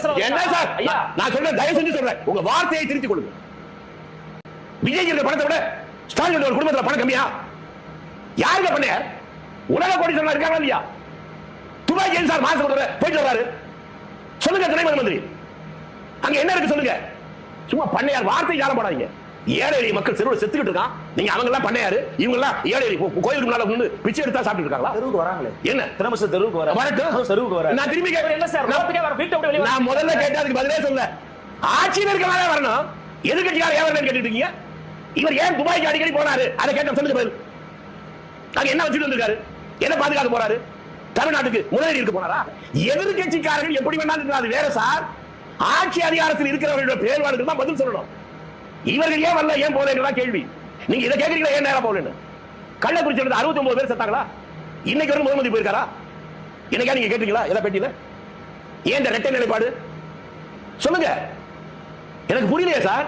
என்ன சார் நான் சொல்றேன், தயவு செஞ்சு சொல்றேன், உங்க வார்த்தையை திருத்திக் கொள்ளுங்க. விஜய் இருக்கிற பணத்தை விட ஸ்டாலின் ஒரு குடும்பத்துல பணம் கம்மியா? யாருங்க பண்ண? உலக கோடீஸ்வரன் இருக்காங்களா இல்லையா? துபாய் ஏன் சார் மாசம் போயிட்டு வர்றாரு? சொல்லுங்க துணை மந்திரி, அங்க என்ன இருக்கு சொல்லுங்க. சும்மா பண்ணையார் வார்த்தை ஜாலம் போடாதீங்க. ஏழை எளிய மக்கள் தெருவில் செத்துக்கிட்டு இருக்கான். நீங்க அவங்க எல்லாம் பண்ணையாரு, இவங்க எல்லாம் ஏழை எளிய கோயிலுக்கு முன்னால வந்து பிச்சை எடுத்தா சாப்பிட்டு இருக்காங்களா? தெருவுக்கு வராங்களே என்ன தினமச தெருவுக்கு வர வரட்டும், தெருவுக்கு வர. நான் திரும்பி கேட்கிறேன், என்ன சார் ரோட்டுக்கே வர, வீட்டை விட்டு வெளிய வர. நான் முதல்ல கேட்டா அதுக்கு பதிலே சொல்ல. ஆட்சியில் இருக்கவங்க வரணும், எதிர்க்கட்சியார் ஏன் வரணும்னு கேட்டுட்டு இருக்கீங்க. இவர் ஏன் துபாய்க்கு அடிக்கடி போனாரு? அதை கேட்ட சொல்லுங்க பதில். அங்க என்ன வச்சுட்டு வந்திருக்காரு? என்ன பாதுகாக்க போறாரு? தமிழ்நாட்டுக்கு முதலீடு இருக்க போனாரா? எதிர்க்கட்சிக்காரர்கள் எப்படி வேணாலும் அது வேற சார். ஆட்சி அதிகாரத்தில் இருக்கிறவர்களுடைய செயல்பாடுகள் தான் பதில் சொல்லணும். இவர்கள் ஏன் வரல, ஏன் போல கேள்வி. நீங்க இதை கேட்கறீங்களா, ஏன் நேரம் போகலன்னு? கள்ளக்குறிச்சியில் 69 பேர் செத்தாங்களா? இன்னைக்கு வரும் முகமதி போயிருக்காரா? இன்னைக்கா நீங்க கேட்டீங்களா எல்லா பேட்டியில? ஏன் இந்த ரெட்டை நிலைப்பாடு சொல்லுங்க, எனக்கு புரியலையே சார்.